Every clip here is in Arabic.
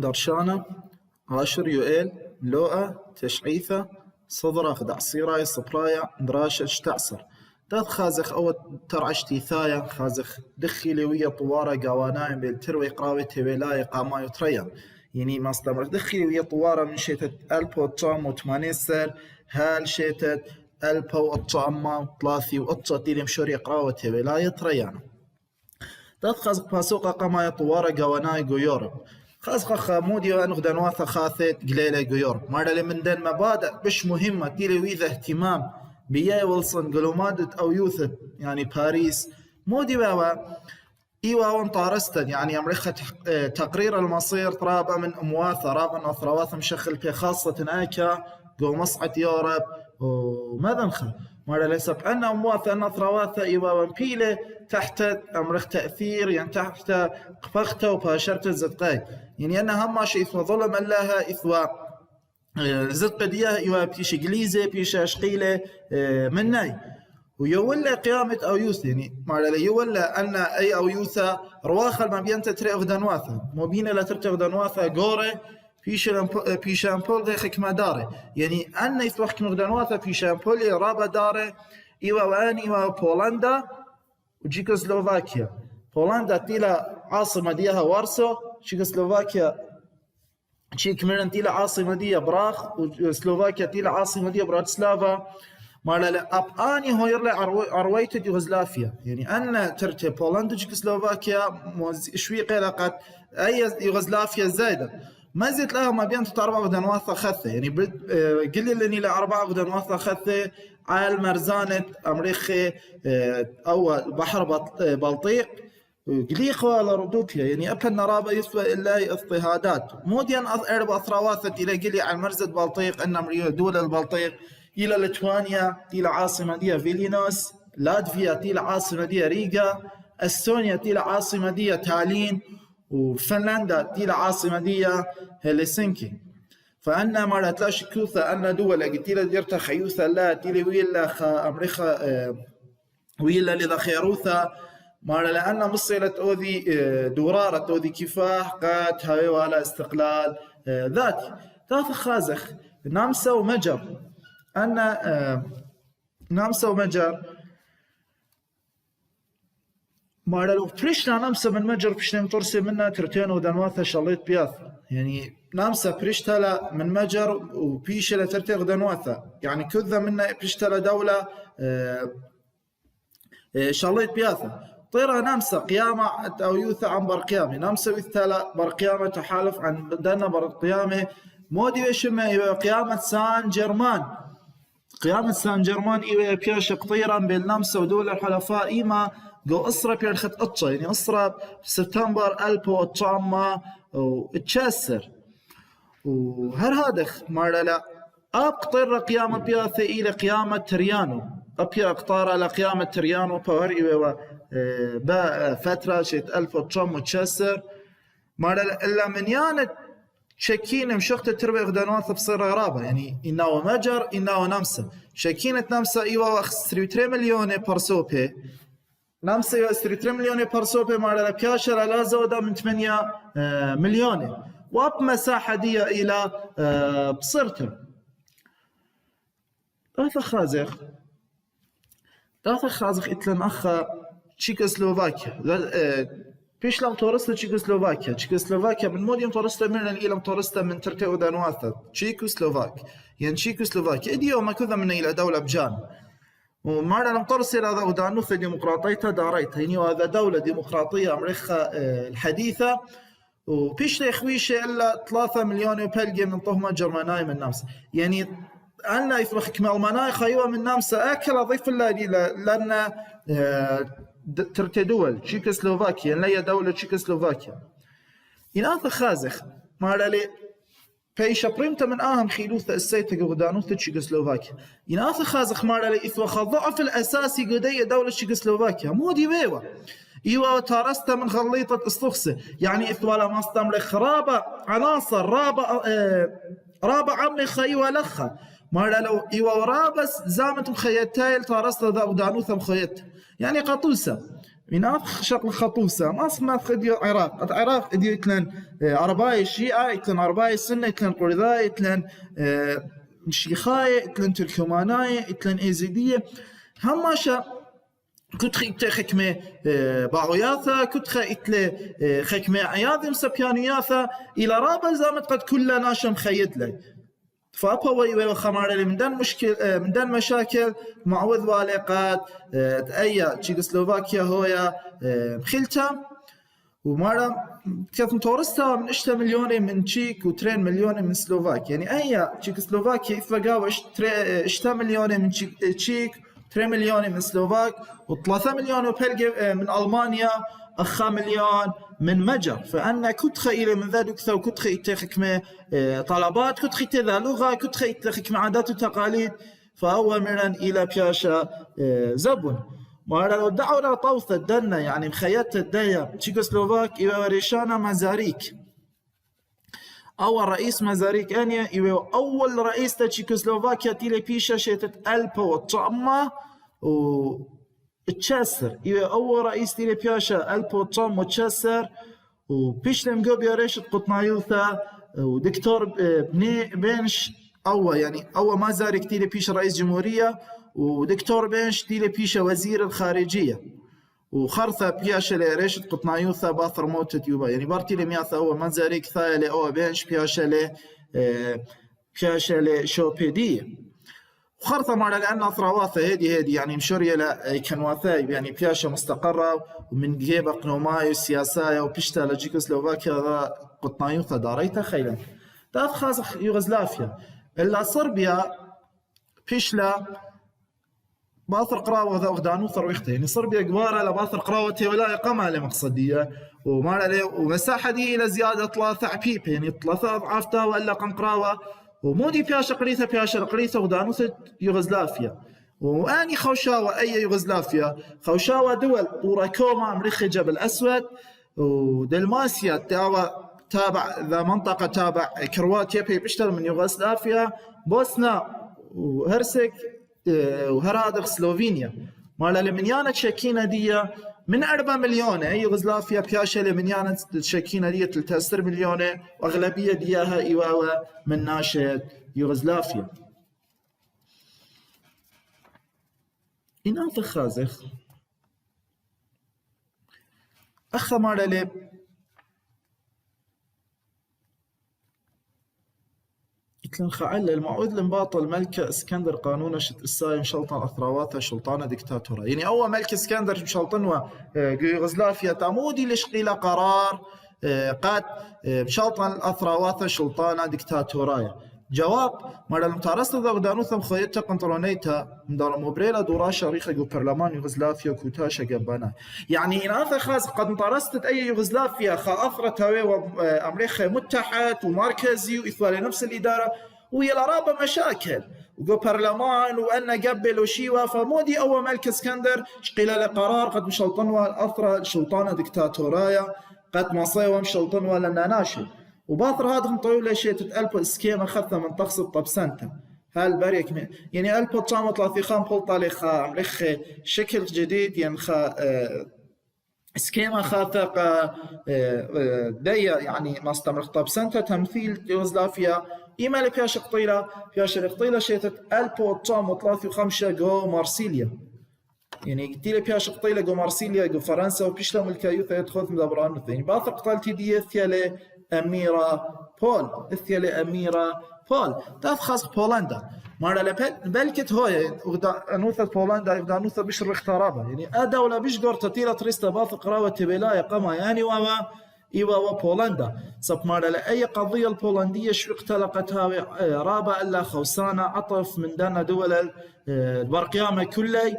ترشانة، عاشر يوئيل، لوءة، تشعيثة، صدرة، خدعصيرة، صبراية، دراشة، تعصر. داد خازخ أو ترعشتي ثايا خازخ دخي لوية طوارة قوانايم بالتروي قراوي تبيلاي قامايو تريا. يعني ما استمر دخي لوية طوارة من شيتة ألبو تشام وتمانيسر هال شيتة ألبو أطشام ثلاثي وأطشتي لمشوري قراوة تبيلاي تريانا. داد خازق باسوقا قما طوارا قواناي يورب خازق خامودي وانغدان واثا خاثت قليلة يورب مارا من دان مبادئ بش مهمة تيلي ويذا اهتمام بياي ويلسون قلومادت او يوثت يعني باريس مودي بابا ايوا وانطارستن يعني امريخة تقرير المصير طرابة من امواثة رابا اثرواث مشخل في خاصة ايكا قو مصعد يورب وماذا نخل مارا ليس بأن امواثة نثرواثة ايوا وانبيلة تحت امرخ تأثير يعني تحت قفخته وباشرت الزدقاي يعني انا هم شيء اثوى ظلم الله اثوى زدق ديها ايوا بيش قليزة بيش اشقيلة مناي ويولى قيامة أو يوث يعني معنى يولى أن أي أو يوثا رواخل ما بينت تري أغدانواثا مبينة لا ترتي أغدانواثا غوري في شامبول غير حكمة داره يعني أن يثوى حكمة أغدانواثا في شامبول رابا داره إيوا وان إيوا بولندا وتشيكوسلوفاكيا. بولندا تيلا عاصمة ديها وارسو، تشيكوسلوفاكيا تشيك ميرن تيلا عاصمة ديها براخ، وسلوفاكيا تيلا عاصمة ديها براتسلافا. مالا لا اب اني هو يرلع ارويت يوغوسلافيا يعني ان ترتي بولندا تشيكوسلوفاكيا شوي قلقت اي يوغوسلافيا زايده ما زلت لها ما بين تربع غدنواثة خثة يعني قل لي اني لاربع غدنواثة خثة على مرزانة امريخي او بحر بلطيق قليقوا على ردوكيا يعني ابن نرابة يسوى الا اضطهادات موديان اربع اثراواثة الى قلي على مرزة بلطيق ان دولة البلطيق إلى ليتوانيا إلى عاصمة ديها فيلينوس، لاتفيا إلى عاصمة ديها ريغا، استونيا إلى عاصمة ديها تالين، وفنلندا إلى عاصمة ديها هلسنكي. فأنا مرة تلاش كوثا أن دولة قتيلة ديرتا خيوثا لا تيلي ويلا أمريكا ويلا لذا خيروثا مرة لأن مصيلة أوذي دورارة أوذي كفاح قد هاي على استقلال ذاتي. ثلاث خازخ نامسا ومجر أنا نامسا ومجر مارلو بريشنا نامسا من مجر بشتم ترسي منا ترتين ودنواثا شليت بياث يعني نامسا بريشتلا من مجر وبيشلا ترتين ودنواثا يعني كذا منا بريشتلا دولة شليت بياثا طيرة نامسا قيامة أو يوثا عن برقيامة نامسا ويثتلا برقيامة تحالف عن دانا برقيامة مودي ويشمه قيامة سان جرمان قيامة سان جرمان إيوه بياش قطيرا بين نامسا ودول الحلفاء إيما جو أسرة بيرخت أطشا يعني أسرة سبتمبر ألبو أطشاما وتشاسر وهر هادخ مارا لا أب قطير قيامة بياثة إلى قيامة تريانو أبيا قطارة لقيامة تريانو باور إيوه با فترة شيت ألبو أطشام وتشاسر مارا لا إلا من يانت شكينا مشخت تربي غدانوات بصير غرابة يعني إنه مجر إنه نامسا شكينة نامسا إيوا 3 مليون برسوبي نامسا إيوا 3 مليون برسوبي مع البياشر على زودة من 8 مليون واب مساحة دي إلى بصرته ثلاثة خازخ إتلن أخا تشيكوسلوفاكيا بيش لم تورست تشيكوسلوفاكيا من موديم تورست من إلى تورست من ترتي ودانواثا يعني تشيكوسلوفاكيا إديو ما كذا من إلى دولة بجان ومعنا لم ترسل هذا ودانوثا ديمقراطية داريتها يعني وهذا دولة ديمقراطية أمريكا الحديثة وبيش ليخويش إلا 3 مليون بلقي من طهمة جرماناي من نامسا يعني أنا يفرخ كمال مناي خيوة من نامسا أكل أضيف الله لأن ترتي دول تشيكوسلوفاكيا لا هي دولة تشيكوسلوفاكيا إناث خازخ مارلي بيش بريمتا من آهم خيلوثة السيتة قدانوثة تشيكوسلوفاكيا إناث خازخ مارلي إثوى ضعف الأساسي قدية دولة تشيكوسلوفاكيا مو دي بيوة إيوة تارستا من خليطة استخصة يعني إثوى لما استمرخ رابع عناصر رابع عمي خيوة لخا مارا لو إيوا ورابس زامت مخيتايل تارستا ذا ودانوثا مخيت يعني قطوسة ينافخ شغل خطوسة ما اسمه ديو العراق ديو يتلن عرباي الشيعة يتلن عرباي السنة يتلن قرذاي يتلن شيخاي يتلن تركماناي يتلن ايزيدية هماشا كتخي إتلي خكمة باعوياثا كتخي إتلي خكمة عياذم سبيانياثا إلى رابا زامت قد كل ناشم خيد لي فأبا ويوي خمارة من دان مشكل من دان مشاكل معوذ والقات أي تشيكوسلوفاكيا هويا خلتا ومارا كانت متورستها من 6 مليون من تشيك و3 مليون من سلوفاك يعني أي تشيكوسلوفاكيا إفقاو 6 مليون من تشيك 3 مليون من سلوفاك و3 مليون من ألمانيا 4 مليون من مجر فأنا كنت خيلة من ذلك ثو كنت خيلة حكمة طلبات كنت خيلة ذا لغة كنت خيلة حكمة عادات وتقاليد فهو مرن إلى بياشا زبون وعلى الدعوة طوثة دنا يعني مخيات الداية تشيكوسلوفاك إيوا ريشانا مازاريك أول رئيس مازاريك أنيا إيوا أول رئيس تشيكوسلوفاكيا تيلي بيشا شيتت ألبا وطعمة و تشاسر إيوا أول رئيس تيلي بياشا ألبا وطعمة وتشاسر وبيشلم جو بياريشت قطنايوثا ودكتور بنش أول مازاريك تيلي بيشا رئيس جمهورية ودكتور بنش تيلي بيشا وزير الخارجية وخرثة بياشا لريشت قطنايوثا باثر موتت يوبا يعني بارتي لمياثا هو مازاريك ثايا لأو بنش بياشا لشوبيدية وخرثة مرة لأن أطراواثا هيدي يعني مشورية لكنواثاي يعني بياشا مستقرة ومن جيبا قنوماي وسياسايا وبيشتا لجيكوسلوفاكيا قطنايوثا داريتا خيلا داف خازخ يوغوسلافيا إلا صربيا بيشلا باثر قراوة ذا وغدانو ثرويخته يعني صربيا قبارة لباثر قراوة ولا يقامها لمقصدية ومساحة دي إلى زيادة 3 عبيب يعني 3 أضعاف تاوى إلا قراوة ومودي بياشا قريثة وغدانو يوغوسلافيا وأني خوشاوة أي يوغوسلافيا خوشاوة دول بوراكوما أمريخي جبل أسود ودلماسيا تابع ذا منطقة تابع كرواتيا بيشتغل من يوغوسلافيا بوسنا وهرسك وهرادغ سلوفينيا مالا لمنيانة تشكينا دي من 4 مليون أي يوغوسلافيا بياشا لمنيانة تشكينا دي 3 مليون وأغلبية دياها إيواوا من ناشئ يوغوسلافيا إناث خازخ أخا مالا لي يتلن خعل المعوذ لمباطل ملكة اسكندر قانون شت السايم شلطان أثراواثا شلطانة ديكتاتورة يعني أول ملك اسكندر شلطنوا يوغوسلافيا تامودي لشقيلة قرار قد شلطان الأثراواثا شلطانة ديكتاتورايا جواب مرة المتارسة ذا غدانوثا مخيطة قنطرونيتا مدار مبريلا دورا شريخة جو برلمان يوغوسلافيا كوتاشا قبانا يعني إناثا خاص قد متارسة أي يوغوسلافيا خا أثرت هوي وأمريكا متحد ومركزي وإثوال نفس الإدارة ويلا رابا مشاكل وجو برلمان وأنا قبل وشيوا فمودي أول ملك اسكندر شقيلة لقرار قد مشلطنوا الأثرة شلطانة ديكتاتورايا قد مصيوة مشلطنوا لنا ناشي وباطر هذا مطيولة شيء تتألبو اسكيما خثة من تقصد طبسانتا هالبريك يعني ألبو طامة 35 بولطة لخا ملخ شكل جديد يعني خا اسكيما خاثق ديا يعني ما استمر طبسانتا تمثيل يوغوسلافيا إيمالي بياشا قطيلة شيء تتألبو طامة 35 جو مارسيليا يعني قتيلة بياش قطيلة جو مارسيليا جو فرنسا وبيشلا ملكايوثا يدخل مدابران يعني باطر قتالتي دي ثيالي أميرة بول تاف خاص بولندا مرة بلكت هوي نوثة بولندا يبدأ نوثة بيشر اخترابها يعني دولة بيشقر تطيلة تريستا باث قراوة تبلايا قما يعني إيوا بولندا صب مرة لأي قضية البولندية شو اختلقتها رابا إلا خوسانة عطف من دانا دول البرقيامة كلي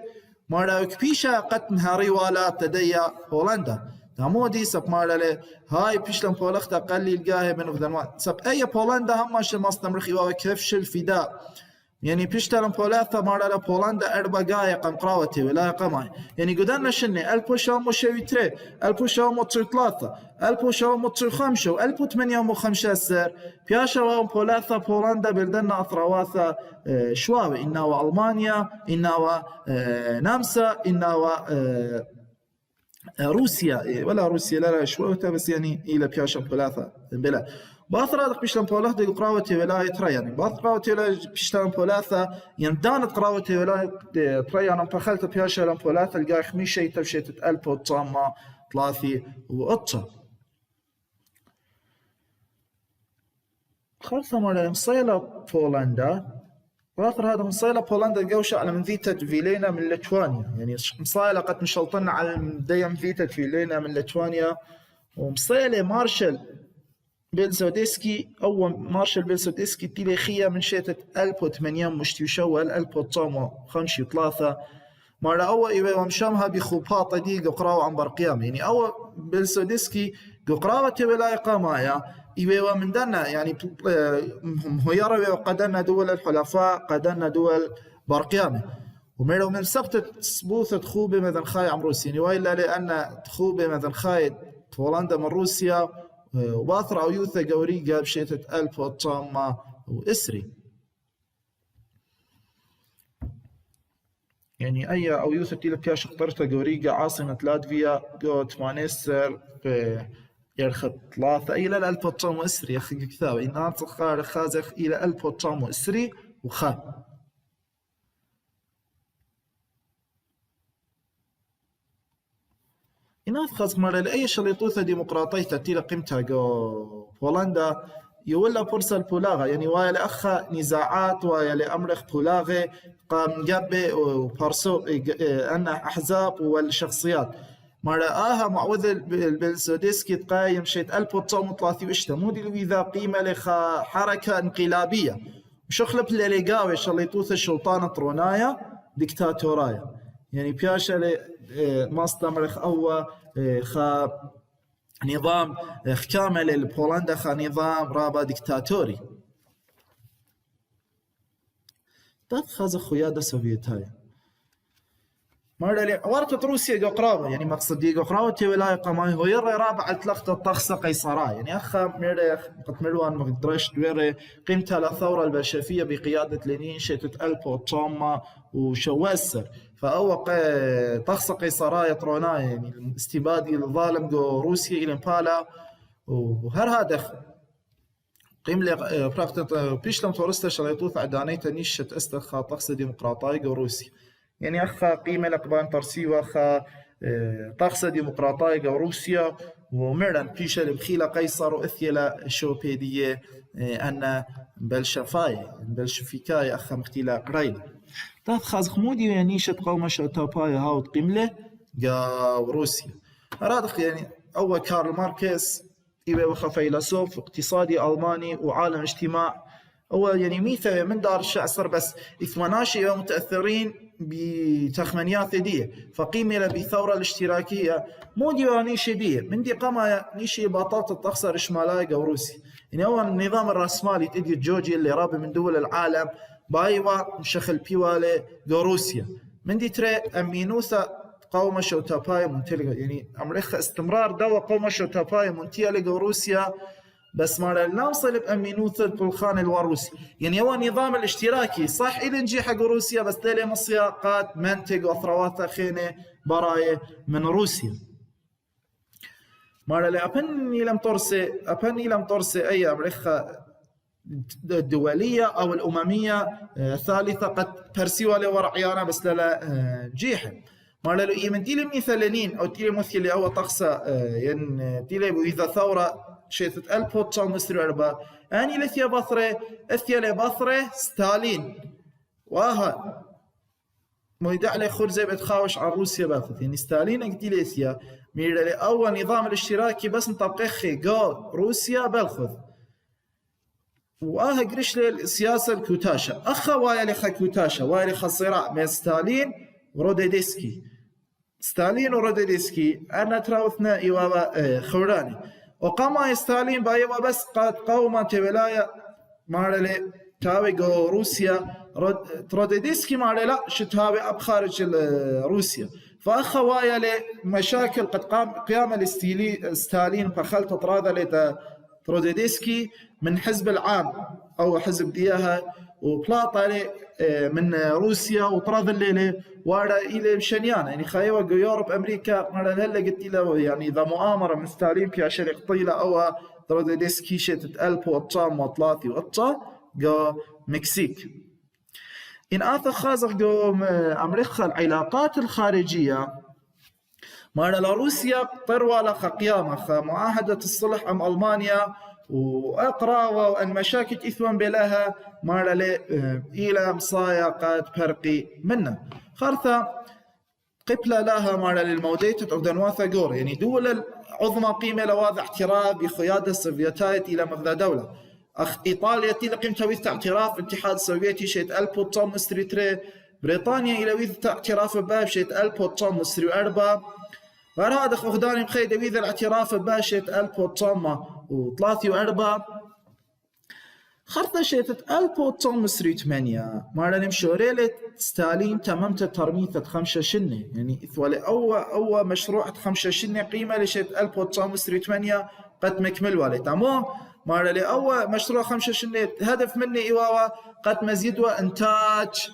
مرة كبيشة قتنها ريوالات تديا بولندا تامودي سب مارله هاي بيشلم بولختا قلي الجاه من غدنوان سب أي بولندا هم مش مستمرخي وكيفش الفداء يعني بيشتلم بولاثا مارله بولندا 4 قام قراوتي ولا قماي يعني قدرنا شني البوشام وشويتري البوشام وتريطلاثا البوشام وتريخمشو البوتمنيام وخمشاسر بياشا وهم بولاثا بولندا بلدنا أثرواثا شواوي إنها ألمانيا إنها نمسا إنها روسيا ولا روسيا لا شوية بس يعني إلى بياشم ثلاثة بلا باثرادق بيشلم بولاثة قراوة ولاية ترى يعني باثراوة ولاية بيشلم بولاثة يندانت قراوة ولاية ترى أنا بخلت بياشلم بولاثة الجاي خميس شيء تفشيت ألبو تصامة ثلاثي وقطة خلصة مرة مصيلة بولندا واخر هذا مصيلة بولندا الجوشة على من فيتا فيلينا من ليتوانيا يعني مصيلة قد مشلطنا على ديم فيتا فيلينا من ليتوانيا ومصيلة مارشال بيلسودسكي أو مارشال بيلسودسكي تيليخية من شيتة 1800 مشتي شوال 1953 مرة أول إيوه ومشامها بخوباطة دي قراوة عن برقيام يعني أول بيلسودسكي قراوة ولاية قامايا إيوه من دنا يعني هو يرى قدرنا دول الحلفاء قدرنا دول برقيامة ومرو من سبت سبوثة خوبة مثلا خاي عن روسيا يعني وإلا لأن خوبة مثلا خاي بولندا من روسيا وباثر أو يوثا قوريقا بشيتة ألب وطامة وإسري يعني أي أو يوثا تيلا بياش اخترت قوريقا عاصمة لاتفيا قوت مانيستر يرخط ثلاثة إلى الألب وطامة وإسري أخي كثاب إن أنت خازخ إلى ألب وطامة وإسري وخان إناث خاص مرة لأي شليطوثة ديمقراطية تتيلا قيمتها جو بولندا يولا فرصة البولاغة يعني وايا لأخا نزاعات وايا لأمرخ بولاغة قام جابي وبارسو أن أحزاب والشخصيات مرة معوذ البلسودسكي تقايم شيت 1930 اشتمودي لويذا قيمة لخا حركة انقلابية وشخلب الليقاوي شليطوثة الشلطانة ترونايا ديكتاتورايا يعني بياشا ماستمرخ أو خا نظام كامل البولندا خا نظام رابع ديكتاتوري تتخذ خيادة سوفيتاية مرة لي ورطة روسيا قرابة يعني مقصدي قرابة ولاية قماي هو يرى رابع التلخت الطخصة قيصراء يعني أخا مرة قد ملوان مقدرش دويرة قيمتها للثورة البلشفية بقيادة لينين شتت ألبو طامة وشواسر فأوق طخصة قيصراء يطروناء يعني الاستبادي الظالم جو روسيا إلى مبالا وهر هذا قيم لي براكتة بيشلم تورستا شليطوث عدانيتا نيشة استخا طخصة ديمقراطية جو روسيا يعني أخا قيمة لقبان ترسي وأخا طخصة ديمقراطية روسيا ومرن بيشة لبخيلة قيصر وإثيلا الشوبيدية أن بلشفيكاية أخا مختيلة قريلة تاث خاز خمودي يعني شت قومة شوتوبايا هاوت قيملة جا روسيا رادخ يعني أول كارل ماركس إيوه وخا فيلسوف اقتصادي ألماني وعالم اجتماع هو يعني ميثا من دار الشعصر بس 18 متأثرين بتخمينيات دي فقيمة بثورة الاشتراكية مو ديواني شدية من دي قام نيشي باطات التخسر إشمالايا روسي يعني هو النظام الرأسمالي تدي الجوجي اللي رابي من دول العالم بايوا مشخل بيوالي روسيا من دي تري أمينوثا قوم شوتابايا منتلقى يعني أمريكا استمرار دوا قوم شوتابايا منتلقى روسيا بس ما نوصل بأمينوث البلخان الوروسي يعني هو النظام الاشتراكي صح إذا نجي حق روسيا بس تالي مصياقات منتج وثروات خينة براية من روسيا مرة لأبني لم ترسي أي أمريكا الدولية أو الأممية ثالثة قد ترسيوا لورعيانا بس لا جيحة مرة لو إيمن تيلي مثالين أو تيلي مثل أو طقسة ين تيلي إذا ثورة شيثت البوتشال مصر أربعة أني لثيا بثرة ستالين واها مويدع لي خرزة بتخاوش على روسيا باثت يعني ستالين أقدي لثيا ميرا لي أول نظام الاشتراكي بس نطبقخي قال روسيا بالخذ واها قريش لي السياسة الكوتاشا أخا وايا لخا كوتاشا وايا لخا صراع بين ستالين وروديسكي ستالين وروديسكي أنا تراوثنا إيوابا خوراني وقام ستالين بايوا بس قد قوما ولاية مارلي تاوي جو روسيا روديسكي مارلي لا شتاوي أب خارج روسيا فأخوايا لي مشاكل قد قام قيام ستالين فخلت طرادة بروديدسكي من حزب العام أو حزب دياها، وبلاطة من روسيا، وطراد الليلة وارا إلى مشانيان يعني خايوة جو يوروب أمريكا مرة هلا قلت له يعني إذا مؤامرة من ستالين في عشان قطيلة أو بروديدسكي شتت ألبو وطام وطلاثي وطا جو مكسيك. إن آثر خازق جو أمريكا العلاقات الخارجية مرة لروسيا طروا لخ قيامة معاهدة الصلح أم ألمانيا وأقرأ وأن مشاكل إثوان بلاها مرة إلى مصايقات فرقي منه خارثة قبلة لها مرة للموديت أردنواثا جور يعني دول العظمى قيمة لواضع اعتراف بقيادة السوفيتاية إلى مبدا دولة إيطاليا تيلا قيمة ويث اعتراف الاتحاد السوفيتي شيت ألبو توم مستري بريطانيا إلى ويث اعتراف باب شيت ألبو توم مستري أربا وهذا أخداني مخيدة ويث الاعتراف باب شيت ألبو توم وثلاثي وأربا خرطة شيت ألبو توم مستري 8 مرة نمشوريلة ستالين تممت ترميثة 5 شنة يعني إثوالي أو مشروع 5 شنة قيمة لشيت ألبو توم مستري 8 قد مكمل والي تمام مرة لأول مشروع 5 شنة هدف مني إيواوا قد مزيد وإنتاج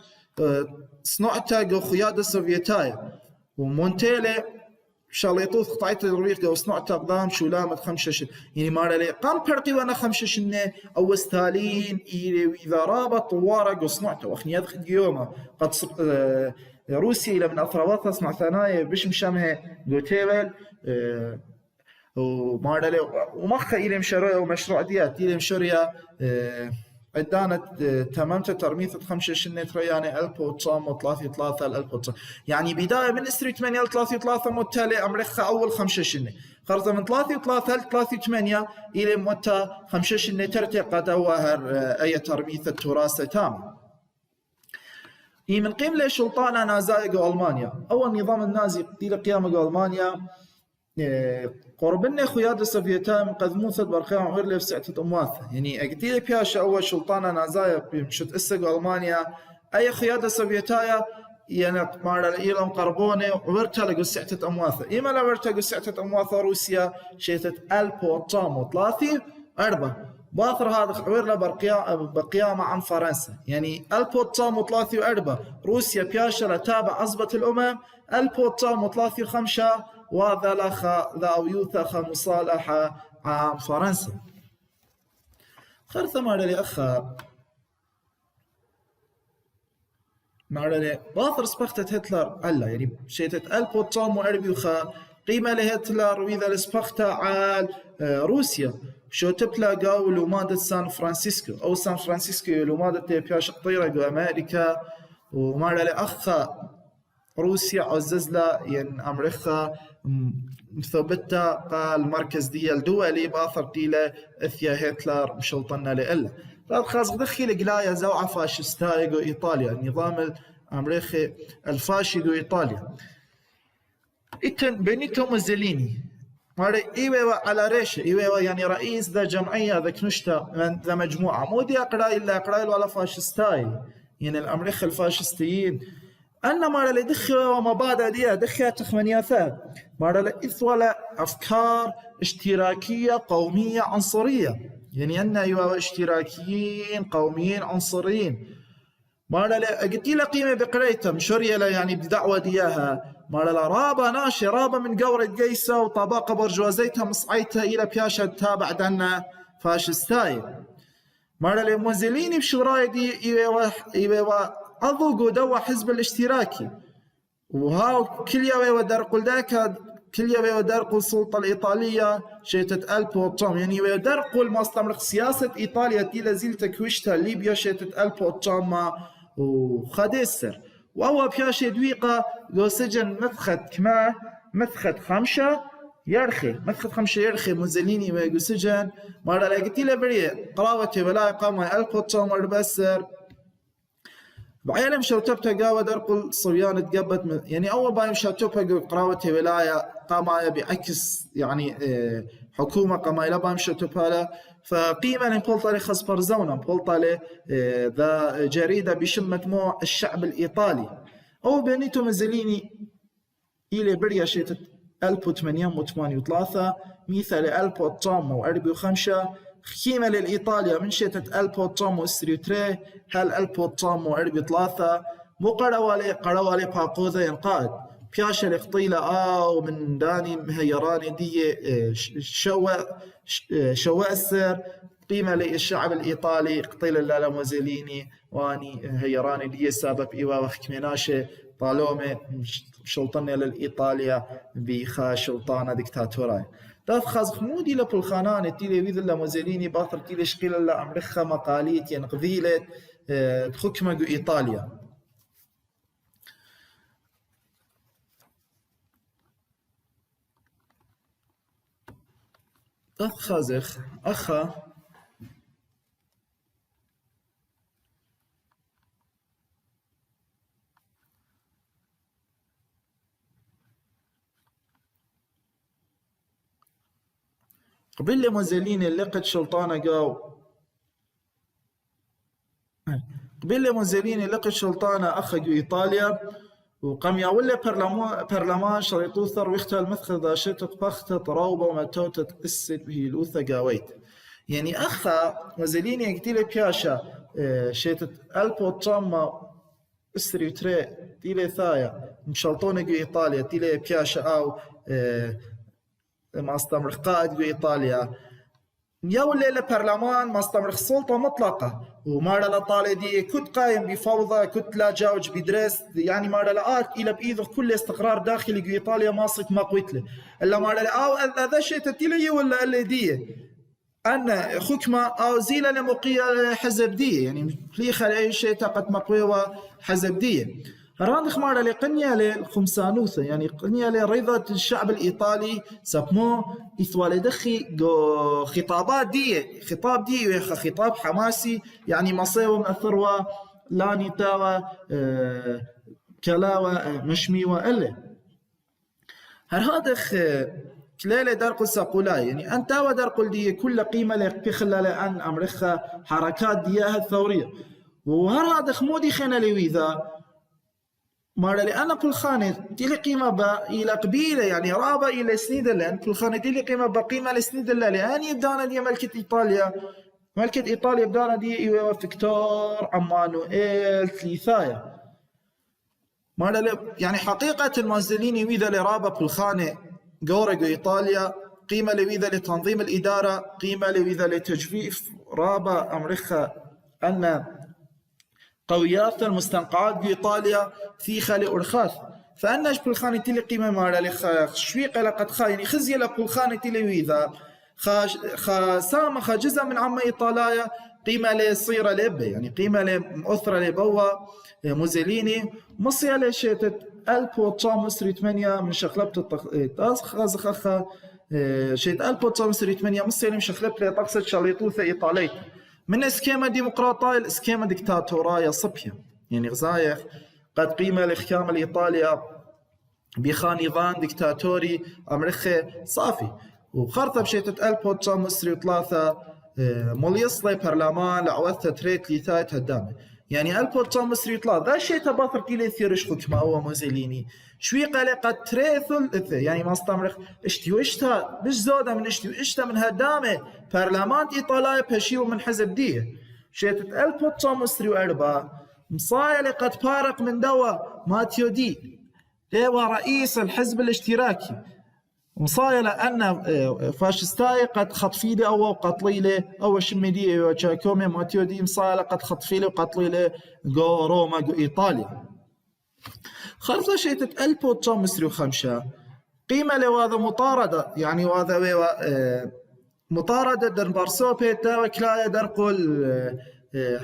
صنعته جو خيادة السوفيتاية ومونتيلي شاليطوث قطعت الريق جو صنعته قدام شولامة 5 شنة يعني مرة لي قام برقي وانا 5 شنة أو ستالين إذا رابط طوارة جو صنعته وأخني يدخل يومه قد روسيا إلى من أثرواتها صنع ثنايا بش مشامها جو تيبل ومارلي ومخا إلى مشروع ومشروع ديات إلى مشروع عدانة تمامت ترميث 5 شنة رياني ألبو تصام وثلاثي ثلاثة الألبو تصام يعني بداية من إسري 8 ثلاثي ثلاثة متالي أمريكا أول 5 شنة خرطة من ثلاثي ثلاثة ثلاثي 8 إلى متى 5 شنة ترتقى دوهر أي ترميث التراث تام من قبل سلطانة نازايق ألمانيا أول نظام النازي إلى قيام ألمانيا قربنا خيادة السوفيتاية من قدموثة برقيام عرلي في ساعة أمواثة يعني أكتير بياشا أول سلطانة نازايا بمشت إسق ألمانيا أي خيادة السوفيتاية يعني مارا إيلام قربونة وورتا لقو ساعة أمواثة إما لا ورتا لقو ساعة أمواثة روسيا شيتت ألبو طام وثلاثي 4 باثر هذا عرلا بقيامة عن فرنسا يعني ألبو طام وثلاثي 4 روسيا بياشا لتابع عصبة الأمم ألبو طام وثلاثي 5 وذا لخ ذا ويوثخ مصالحة عام فرنسا خرثة مارلي أخا مارلي باثر سبختت هتلر ألا يعني شيتت ألبو طام وأربي وخا قيمة لهتلر وإذا لسبختها على روسيا شو تبلا قاو لومادة سان فرانسيسكو أو سان فرانسيسكو لومادة بياش قطيرة جو أمريكا ومارلي أخا روسيا عززلا يعني أمريكا مثبتة قال مركز دي الدولي باثر ديلا إثيا هتلر مشلطنا لإلا فالخاص دخل قلايا زوعة فاشستاي جو إيطاليا النظام الأمريكي الفاشي جو إيطاليا إتن بينيتو موزوليني ماري إيوه على ريش إيوه يعني رئيس ذا جمعية ذا كنشتا من ذا مجموعة مودي أقرأ إلا أقرأ ولا فاشستاي يعني الأمريكا الفاشستيين أنا مرة لدخل ومبادئ ديها دخل تخمينيات مرة لإثوال أفكار اشتراكية قومية عنصرية يعني أن أيوة اشتراكيين قوميين عنصريين مرة قلت لها قيمة بقريتها مشورية يعني بدعوة دياها مرة رابة ناشي رابة من قورة قيسة وطباقة برجوازيتها مصعيتها إلى بياشا تابع دنا فاشستاي مرة لموزليني بشوراي دي إيوه أضوقوا دوا حزب الاشتراكي وهاو كل يوم ودرقل ذاك كل يوم ودرقل السلطة الإيطالية شيتت ألبو طام يعني ودرقل مستمر سياسة إيطاليا تيلا زيل تكويشتها ليبيا شيتت ألبو طام وخديسر وهو بياشي دويقة لو سجن مفخد كما مفخد 5 يرخي مفخد 5 يرخي موزليني ويقو سجن مرة لقيت له بري قراوتي ولا قام ألبو طام وربسر بعينهم شوتبته قاوة درقل صبيان تقبت يعني أول بايم شوتبه قراوته ولاية قام بعكس يعني حكومة قام إلى بايم شوتبه له فقيمة نقولت له خص برزونا قلت له ذا جريدة بشم مجموع الشعب الإيطالي أو بينيتو مزليني إلى بريا شيتت 1883 مثل 1805 خيمة لإيطاليا من شتت البوتشامو استريوتري هل البوتشامو عربي ثلاثة مو قروالي باقوذة ينقاد بياشا القطيلة ومن داني مهيراني دي شواء السر قيمة للشعب الإيطالي قطيلة لالا موزيليني واني هيراني دي سبب إيوا وخكمناشي طالومي شلطنة للإيطاليا بخا شلطانة ديكتاتوراي داف خاز خمودي لبالخانان تيلي ويذ لا موزيليني باثر تيلي شقيل لا أمرخة مقاليت ينقذيلت تخكمة إيطاليا داف خازخ أخا قبل موزيليني لقت شلطانة قاو قبل موزيليني لقت شلطانة أخا إيطاليا وقام ياولي برلمان شريطوثر ويختال مثل ذا شتت بختة روبة ومتوتة اسد به لوثة قاويت يعني أخا موزيليني يقتيلي بياشا شتت ألبو تشاما استريو تري تيلي ثايا مشلطونة إيطاليا تيلي بياشا أو ما استمر قائد إيطاليا يولي لبرلمان ما استمر سلطة مطلقة ومارا لطالي دي كنت قايم بفوضى كنت لا جاوج بدرس يعني مارا لآت إلى بإيده كل استقرار داخلي إيطاليا ما صرت ما قويتله إلا مارا لآو هذا شيء تتيلي ولا اللي دي أن حكمة أو زيلة لمقية حزب دي يعني ليخل أي شيء تقت مقوية حزب دي راندخ مارا لقنية للخمسانوثة يعني قنية لرضا الشعب الإيطالي سبمو إثوال دخي خطابات دي خطاب دي خطاب حماسي يعني مصيوة مأثروة لاني تاوى كلاوة مشميوة إلا هرهادخ كلالة دارقل ساقولاي يعني أنت ودارقل دي كل قيمة لك خلال أن أمرخة حركات دياها الثورية وهرهادخ مودي خينا لويذا مارا لأن كل خانة تلي قيمة با إلى قبيلة يعني رابة إلى سنيدرلاند كل خانة تلي قيمة بقيمة لسنيدرلاند لأن يبدانا دي ملكة إيطاليا ملكة إيطاليا يبدانا دي إيوا فيكتور عمانوئيل ثلاثايا مارا يعني حقيقة الموزليني ويذا لرابة كل خانة جورج إيطاليا قيمة لويذا لتنظيم الإدارة قيمة لويذا لتجفيف رابة أمريكا أن قويات المستنقعات بإيطاليا في خالي أرخاث فأناش بالخانة تلي قيمة مارا لخ شويقة لقد خايني خزي لبالخانة تلي ويذا سام جزء من عم إيطاليا قيمة لصيرة لبه يعني قيمة لأثرة لبوا موزيليني مصيا لشيتت ألبو تشام مصري 8 من شخلبت خازخ شيت ألبو تشام مصري 8 مصيا من شخلبت لطقسة شاليطوثة إيطالية من اسكيما ديمقراطية الاسكيما ديكتاتوراية صبية يعني غزايخ قد قيمة لإحكام الإيطاليا بخا نظام ديكتاتوري أمريخي صافي وخرطة بشيتة ألبو تشام مصري 3 موليصلي برلمان لعوثة تريت ليثايت هدامه يعني ألبو تشام مصري 3 ذا شيء تباثر كيلي ثيرش حكمة هو موزيليني شوي قال قد تريثل يعني ما استمرخ اشتي واشتا مش زودة من اشتي واشتا من هدامه برلمان إيطاليا بشيو من حزب ديه شيتة ألبو تشام مصري 4 مصايا لقد فارق من دوا ماتيو دي هو رئيس الحزب الاشتراكي مصايا لأن فاشستاي قد خطفيلي أو قتليلي أو شميدي وشاكومي ماتيو دي مصايا قد خطفيلي وقتليلي جو روما جو إيطاليا خلصة شيتة ألبو تشام مصري 5 قيمة لهذا مطاردة يعني وهذا مطاردة در بارسو بيتا وكلايا در قول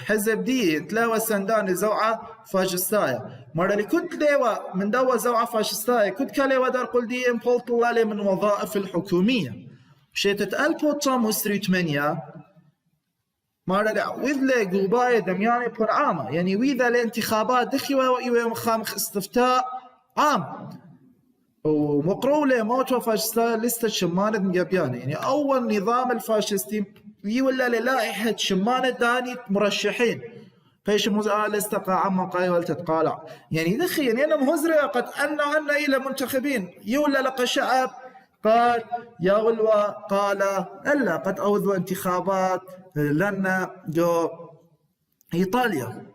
حزب دي تلاوى سندان زوعة فاشستايا مرة اللي كنت ليوى من دوا زوعة فاشستايا كنت كليوى دار قل دي امبولت الله من وظائف الحكومية شيتة ألبو تشام مصري 8 مرة وذلة قوباية دمياني بون عامة يعني وإذا الانتخابات دخيوة وإيوة مخامخ استفتاء عام ومقرولة موتوا فاشستايا لستة شمانة مقابيانة يعني أول نظام الفاشستي ولا للائحة شمانة داني مرشحين فيش مزال استقى عما قايل تتقالع يعني دخي يعني أنا مهزرة قد أن إلى منتخبين يولا لقى شعب قال يا ولوى قال ألا قد أوذوا انتخابات لنا جو إيطاليا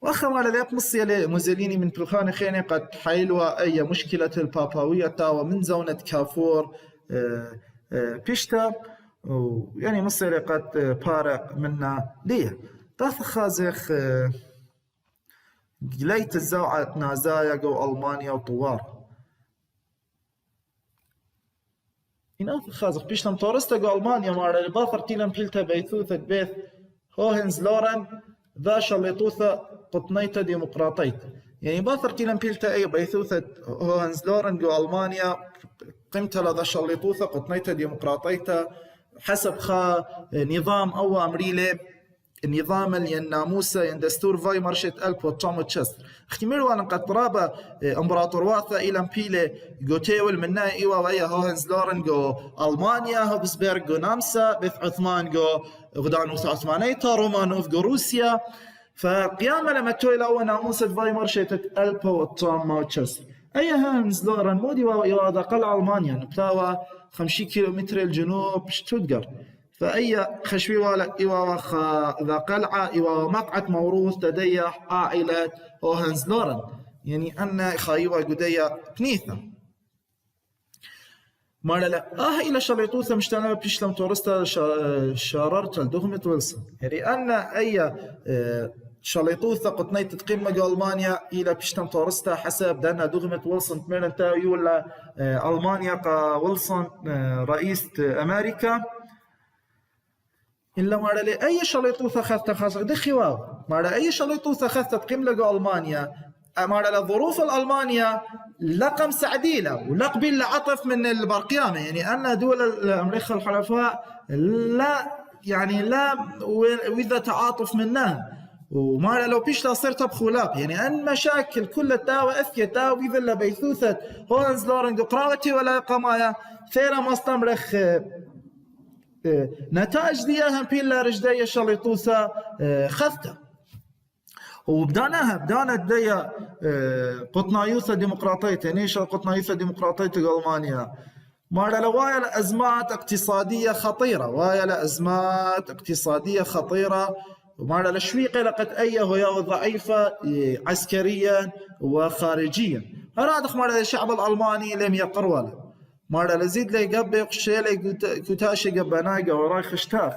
وأخم على ذلك مصيلة مزليني من تلخان خيني قد حيلوا أي مشكلة الباباوية ومن زونة كافور بيشتا يعني مصيلة قد بارق منا ليه تاث خازخ ليت الزوعة نازايا جو ألمانيا وطوار إناث خازخ بيشتم تورستا جو ألمانيا مارا لباثر تيلم بيلتا بيثوثة بيث هوهنز لورن ذا شليطوثة قطنيتا ديمقراطيت يعني باثر تيلم بيلتا أي بيثوثة هوهنز لورن جو ألمانيا قمت لذا شليطوثة قطنيتا ديمقراطيتا حسب خا نظام أو أمريلي النظام اللي الناموسة دستور فايمار شت ألب وطعم تشست اختمروا أن قد رابا امبراطور واثا إلى مبيلة جو تيول منا إيوا ويا هوهنز لورن جو ألمانيا هوبسبرغ جو نامسا بث عثمان جو غدانوس عثمانيتا رومانوف جو روسيا فقيامة لما تويل أول ناموسة فايمار شت ألب وطعم تشست أي هوهنز لورن مودي وإرادة قلعة ألمانيا نبتاوى 50 كيلومتر الجنوب شتوتغارت فأي خشوي والا إيوا ذا قلعة إيوا مقعد موروث لدي عائلة هوهنز لورن يعني أن خايوا قدية كنيثة مالا لا إلى شريطوثة مشتانا بيشلم تورستا شاررت الدغمة ويلسون يعني أن أي شريطوثة قطنيت تقيم مجا ألمانيا إلى بيشلم تورستا حسب دانا دغمة ويلسون تميرن تاوي ولا ألمانيا قا ويلسون رئيس أمريكا إلا مارا لي أي شليطوثة خذت خاصة دخي واو مارا أي شليطوثة خذت تقيم لقى ألمانيا مارا لظروف الألمانيا لقم سعديلة ولقبل لعطف من البرقيامة يعني أن دول الأمريكا الحلفاء لا يعني لا وإذا تعاطف منها ومارا لو بيشتا صرت بخلاق يعني أن مشاكل كل التاوى أثية تاوى إذا بيثوثة هوهنز لورن قراوتي ولا قمايا ثيرا مستمرخ نتائج ديها بيلا رجدية شليطوثة خذتها وبدانا ديا قطنايوثة ديمقراطية يعني شو قطنايوثة ديمقراطية ألمانيا مارا لوايا لأزمات اقتصادية خطيرة وايا لأزمات اقتصادية خطيرة ومارا لشويقة لقد أيه ويا ضعيفة عسكريا وخارجيا هرادخ مارا الشعب الألماني لم يقروله مارا لزيد لي قبل قشيلي كتاشي قبناقة وراي خشتاف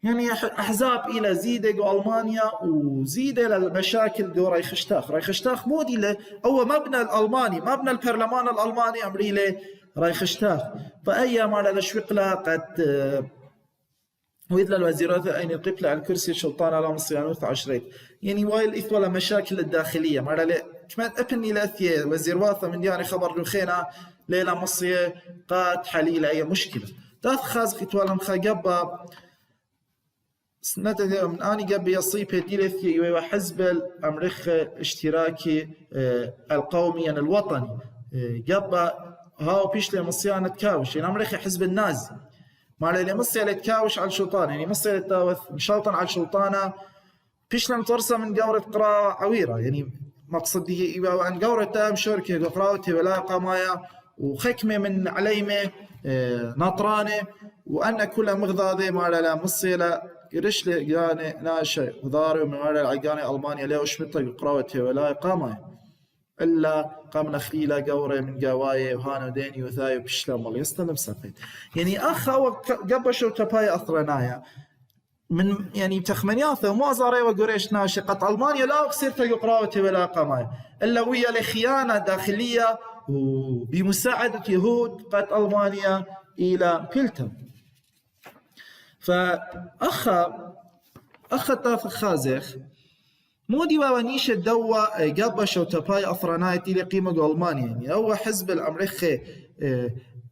يعني أحزاب إلى زيدة ألمانيا وزيدة للمشاكل دو راي خشتاف مودي له هو مبنى الألماني مبنى البرلمان الألماني أمري له راي خشتاف فأي مارا لشويقلا قد وإذا الوزيرات أين القبلة على الكرسي السلطان على مصيانوث عشرين يعني وايل إثوال مشاكل الداخلية مارا له كمان أبني لأثية وزير واثة من دياني خبر لخينا ليلة مصية قاد حليل أي مشكلة داث خاز إثوالهم خاقبا سنة من آني قبل يصيب ديلثي وحزب الأمريكا اشتراكي القومي يعني الوطني قبل هاو بيشلي مصيانة تكاوش يعني أمريكا حزب النازي ما لي مصيانة تكاوش على الشلطان يعني مصيانة تاوث مشلطن على الشلطانة بيشلي متورسة من قورة قراءة عويرة يعني مقصدي وأن قورة تام شركة قراءتي ولا قمايا وخكمة من عليمة نطرانة وأن كل مغضاضة ما لا مصيلة قرش لي جاني ناشي وضاري ومن على العجاني ألمانيا ليه وشمطة قراءتي ولا قامة إلا قامنا خليلة قورة من قواية وهانا ديني وثاي وبشلام والله يستلم سقيت يعني أخ هو قبشوا تباي أثرنايا من يعني تخمنياثه وما زاري وقريش ناشي قط ألمانيا لا بصيرت قراءتي ولا قامة إلا ويا لخيانة داخلية وبمساعدة يهود قد ألمانيا إلى بيلتم فأخ تاف خازخ مودي وانيش الدوا قبش وتباي أثرنايت إلى قيمة ألمانيا يعني هو حزب الأمريكي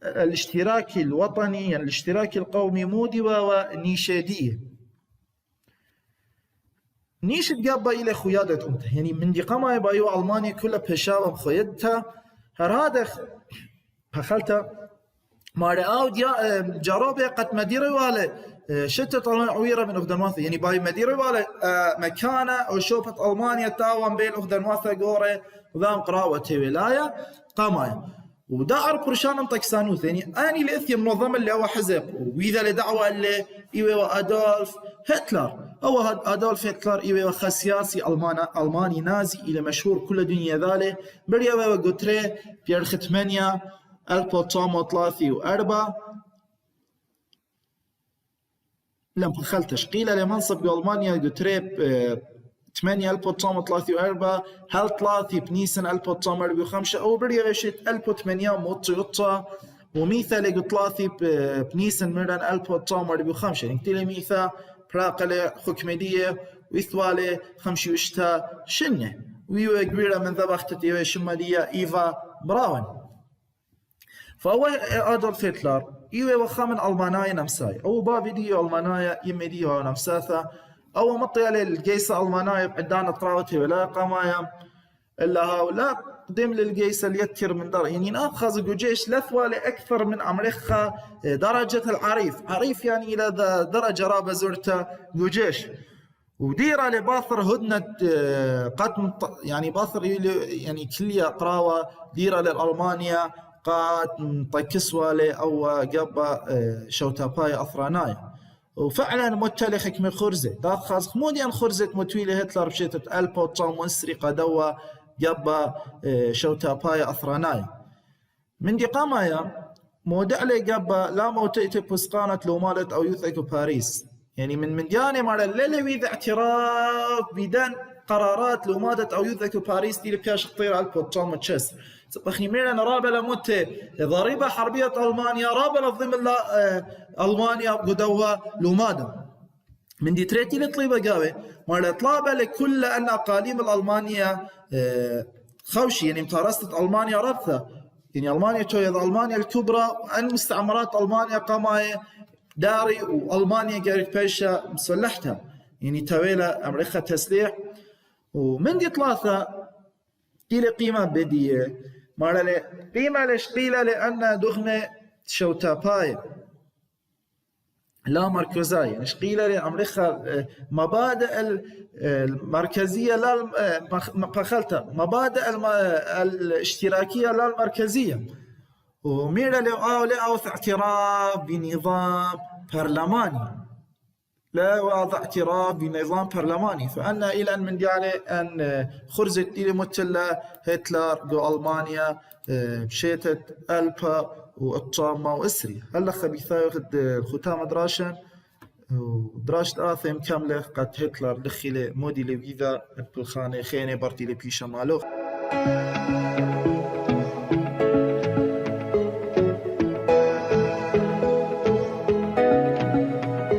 الاشتراكي الوطني يعني الاشتراكي القومي مودي ونيشادية نيش تقابل إلى خيادة أمته يعني من دي قما يبايو ألمانيا كلها بشاوة بخيادتها هرادخ بخلتها ما رأوا جرابة قد مديري والي شتى طلع عويرة من أخدنواثة يعني باي مديري والي مكانة أو شوفت ألمانيا تاوان بين أخدنواثة قورة وذام قراوة ولاية قامايا وداعر برشان انطق سانوث يعني اني الاثي منظمه اللي هو حزب واذا لدعوه اللي ايوه ادولف هتلر او ادولف هتلر ايوه سياسي الماني نازي الى مشهور كل دنيا ذاله بريا وغوتري بير ختمانيا 1934 لم دخل تشقيله لمنصب بألمانيا غوتري 1934 هل ثلاثي بنيسن 1945 او بريا وشت 1800 موتيوتا وميثا ثلاثي بنيسن ميران 1945 يعني كتير ميثا براقله حكمديه ويثوالي 25 شنه ويو كبيره من ذبحت ايوه شماليه ايفا براون فهو ادولف هتلر ايوه وخامن المانايا نمساي او بافيديو المانايا يمديو نمساثا او مطيالي الجيسة المانايا بعدان طراوتي ولا قمايا الا هؤلاء قدم للجيسة ليتر من در يعني ناخذ جيش لثوالي اكثر من امريكا درجة العريف عريف يعني الى درجة رابة زرته جيش وديرة لباثر هدنة قتم يعني باثر يعني كلية قراوة ديرة للألمانيا قاتم طيكسوالي او قبا شوتاباي اثرانايا وفعلا متلي حكمي خرزة داخ خاص موديان خرزة متويلي هتلر بشيتة ألبو طام منسري قدوة قبا شوتاباي أثراناي من دي قامايا مودع لي قبا لا موتئت بسقانة لو مالت أو يوثيكو باريس يعني من دياني مالا اللي ويذا اعتراف بدان قرارات لو مادت أو يوثيكو باريس دي لبياش خطير ألبو طام وتشيس بخني ميرنا رابلة موتة ضريبة حربية ألمانيا رابلة ضمن ألمانيا قدوها لومادا من دي تريتي لطليبة قاوي مالا طلابة لكل أن أقاليم الألمانيا خوشي يعني متارسة ألمانيا ربثة يعني ألمانيا تويض ألمانيا الكبرى أن مستعمرات ألمانيا قاماية داري وألمانيا قارت بيشا مسلحتها يعني تويلة أمريكا تسليح ومن دي ثلاثة دي قيمة بدية مالا قيمة لشقيلة لأن دغمة شوتاباي لا مركزية يعني شقيلة لأمريكا مبادئ المركزية لا مبادئ الاشتراكية لا المركزية وميرا لأوث اعتراف بنظام برلماني لا وضع اعتراف بنظام برلماني فأنا إلى أن من يعني أن خرجت إلى متلا هتلر جو ألمانيا بشيتة ألبا والطامة وإسري هلا خبيثة ياخد الختام دراشن ودراشة آثم كاملة قد هتلر دخل مودي لفيذا بالخانة خينة برتي لبيشا مالوخ